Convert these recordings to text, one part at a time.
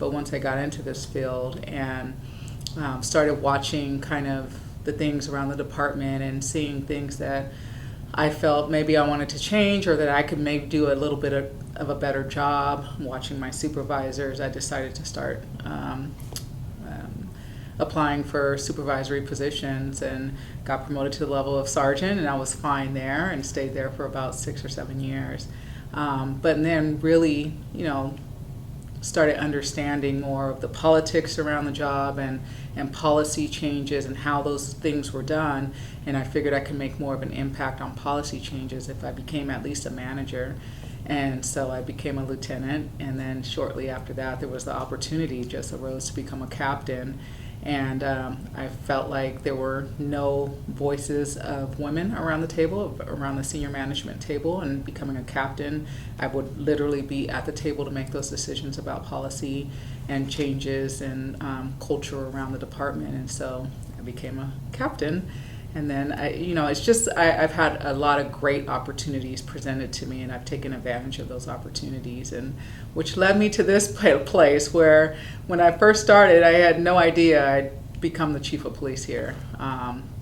But once I got into this field and started watching kind of the things around the department and seeing things that I felt maybe I wanted to change or that I could maybe do a little bit of a better job, watching my supervisors, I decided to start applying for supervisory positions and got promoted to the level of sergeant, and I was fine there and stayed there for about 6 or 7 years. But then really, started understanding more of the politics around the job and policy changes and how those things were done. And I figured I could make more of an impact on policy changes if I became at least a manager. And so I became a lieutenant. And then shortly after that, there was the opportunity just arose to become a captain. And I felt like there were no voices of women around the table, around the senior management table, and becoming a captain, I would literally be at the table to make those decisions about policy and changes and culture around the department. And so I became a captain. And then, I've had a lot of great opportunities presented to me, and I've taken advantage of those opportunities, and which led me to this place where when I first started, I had no idea I'd become the chief of police here.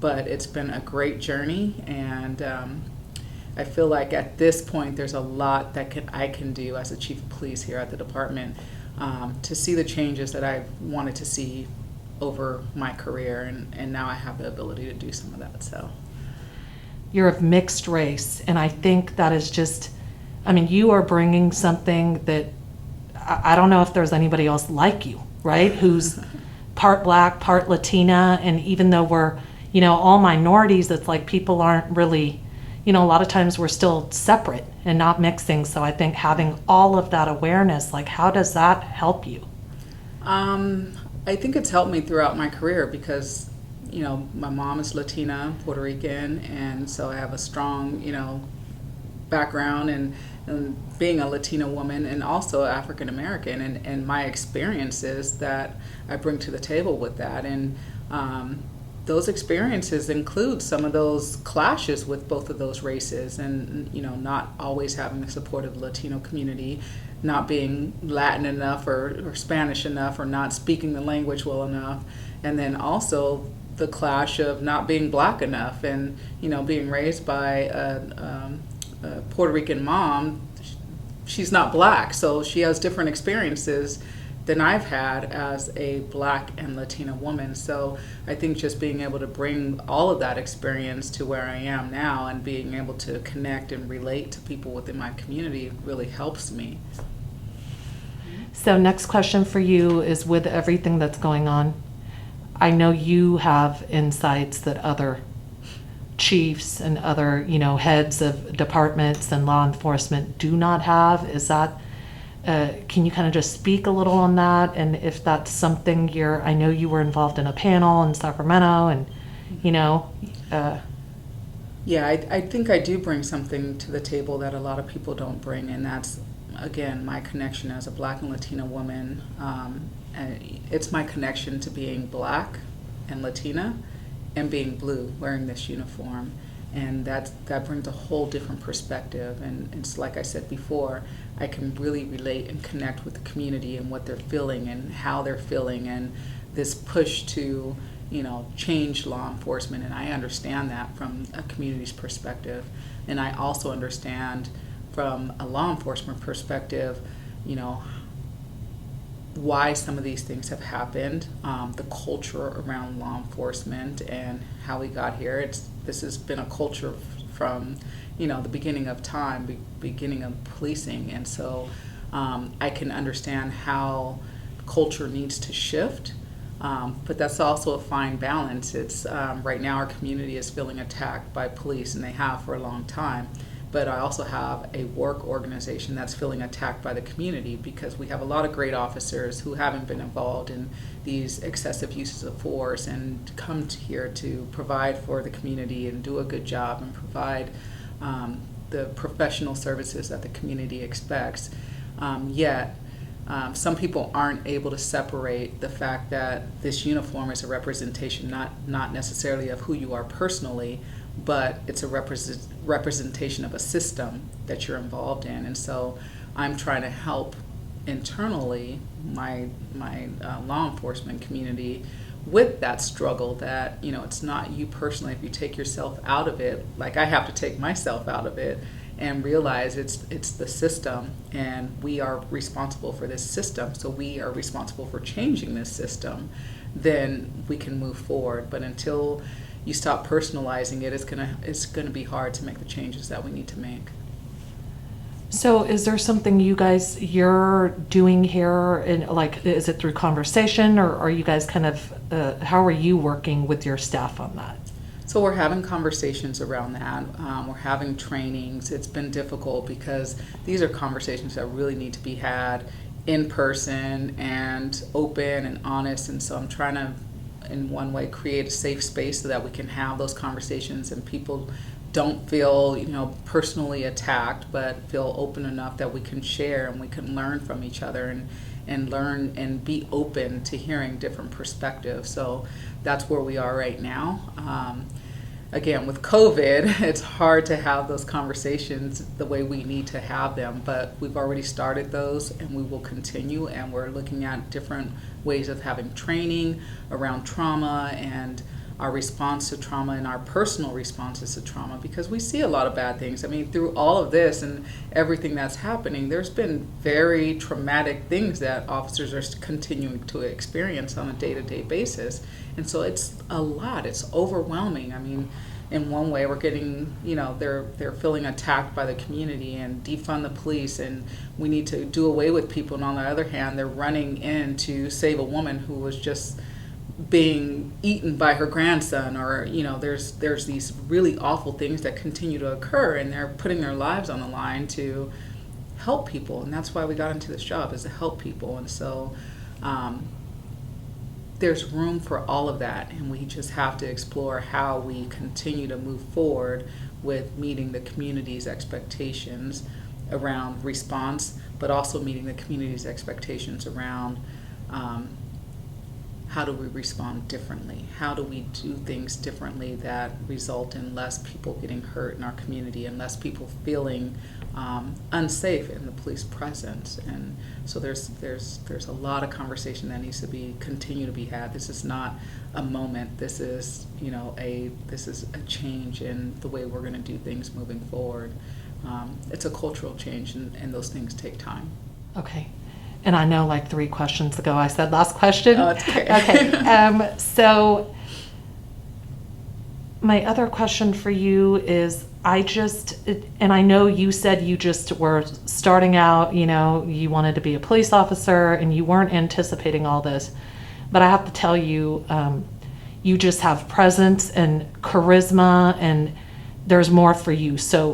But it's been a great journey, and I feel like at this point, there's a lot that I can do as a chief of police here at the department to see the changes that I've wanted to see over my career, and now I have the ability to do some of that. So you're of mixed race, and I think that is just, you are bringing something that I don't know if there's anybody else like you, right? Who's part Black, part Latina, and even though we're, all minorities, it's like people aren't really, a lot of times we're still separate and not mixing. So I think having all of that awareness, like how does that help you? I think it's helped me throughout my career because, my mom is Latina, Puerto Rican, and so I have a strong, background and being a Latina woman and also African American, and my experiences that I bring to the table with that. And those experiences include some of those clashes with both of those races and, not always having the support of the Latino community, not being Latin enough or Spanish enough or not speaking the language well enough. And then also the clash of not being Black enough and, being raised by a Puerto Rican mom. She's not Black, so she has different experiences than I've had as a Black and Latina woman. So I think just being able to bring all of that experience to where I am now and being able to connect and relate to people within my community really helps me. So next question for you is, with everything that's going on, I know you have insights that other chiefs and other, heads of departments and law enforcement do not have. Is that can you kind of just speak a little on that? And if that's something I know you were involved in a panel in Sacramento and, Yeah, I think I do bring something to the table that a lot of people don't bring, and that's, again, my connection as a Black and Latina woman. And it's my connection to being Black and Latina and being blue, wearing this uniform. And that brings a whole different perspective. And it's like I said before, I can really relate and connect with the community and what they're feeling and how they're feeling and this push to, change law enforcement. And I understand that from a community's perspective. And I also understand from a law enforcement perspective, why some of these things have happened, the culture around law enforcement and how we got here. This has been a culture from, the beginning of time, beginning of policing. And so I can understand how culture needs to shift, but that's also a fine balance. It's right now our community is feeling attacked by police, and they have for a long time. But I also have a work organization that's feeling attacked by the community because we have a lot of great officers who haven't been involved in these excessive uses of force and come here to provide for the community and do a good job and provide the professional services that the community expects. Yet some people aren't able to separate the fact that this uniform is a representation not necessarily of who you are personally, but it's a representation of a system that you're involved in. And so I'm trying to help internally, my law enforcement community, with that struggle that, it's not you personally. If you take yourself out of it, like I have to take myself out of it and realize it's the system, and we are responsible for this system, so we are responsible for changing this system, then we can move forward. But until you stop personalizing it, it's gonna be hard to make the changes that we need to make. So is there something you're doing here, is it through conversation, or are you guys kind of, how are you working with your staff on that? So we're having conversations around that. We're having trainings. It's been difficult because these are conversations that really need to be had in person and open and honest. And so I'm trying to, in one way, create a safe space so that we can have those conversations and people don't feel, personally attacked, but feel open enough that we can share and we can learn from each other and learn and be open to hearing different perspectives. So that's where we are right now. Again, with COVID, it's hard to have those conversations the way we need to have them, but we've already started those and we will continue, and we're looking at different ways of having training around trauma and our response to trauma and our personal responses to trauma, because we see a lot of bad things. I mean, through all of this and everything that's happening, there's been very traumatic things that officers are continuing to experience on a day-to-day basis. And so it's a lot, it's overwhelming. I mean, in one way we're getting, they're feeling attacked by the community and defund the police and we need to do away with people. And on the other hand, they're running in to save a woman who was just being eaten by her grandson, or there's these really awful things that continue to occur, and they're putting their lives on the line to help people. And that's why we got into this job, is to help people. And so there's room for all of that, and we just have to explore how we continue to move forward with meeting the community's expectations around response, but also meeting the community's expectations around how do we respond differently? How do we do things differently that result in less people getting hurt in our community and less people feeling unsafe in the police presence? And so there's a lot of conversation that needs to continue to be had. This is not a moment. This is a change in the way we're going to do things moving forward. It's a cultural change, and those things take time. Okay. And I know 3 questions ago I said last question. Oh, it's okay. Okay. So my other question for you is, and I know you said you just were starting out, you wanted to be a police officer and you weren't anticipating all this, but I have to tell you, you just have presence and charisma, and there's more for you. So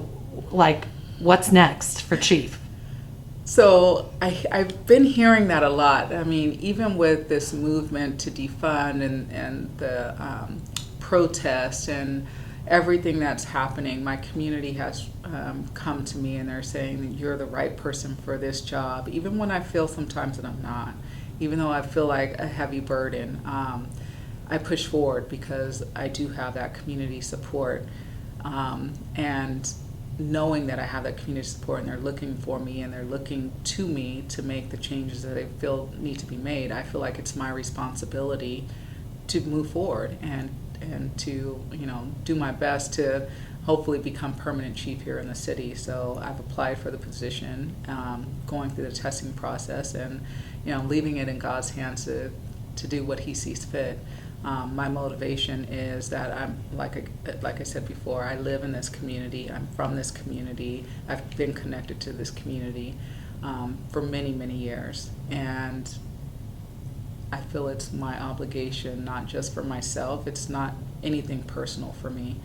what's next for Chief? So I've been hearing that a lot. I mean, even with this movement to defund and the protest and everything that's happening, my community has come to me and they're saying that you're the right person for this job, even when I feel sometimes that I'm not. Even though I feel like a heavy burden, I push forward because I do have that community support. And knowing that I have that community support and they're looking for me and they're looking to me to make the changes that they feel need to be made, I feel like it's my responsibility to move forward and to do my best to hopefully become permanent chief here in the city. So I've applied for the position, going through the testing process, and leaving it in God's hands to do what He sees fit. My motivation is that I'm like I said before, I live in this community. I'm from this community. I've been connected to this community for many, many years, and I feel it's my obligation, not just for myself. It's not anything personal for me.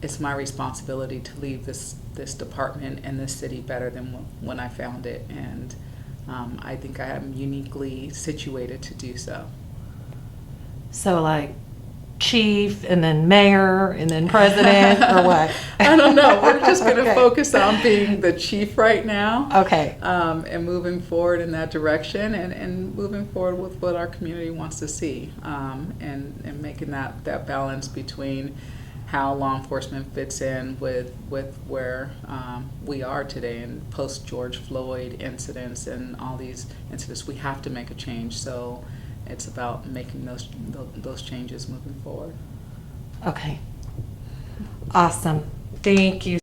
It's my responsibility to leave this department and this city better than when I found it, and I think I am uniquely situated to do so. So chief and then mayor and then president or what? I don't know. We're just going to Okay. focus on being the chief right now. Okay. And moving forward in that direction and moving forward with what our community wants to see, and making that balance between how law enforcement fits in with where we are today, and post George Floyd incidents and all these incidents. We have to make a change. So it's about making those changes moving forward. Okay. Awesome. Thank you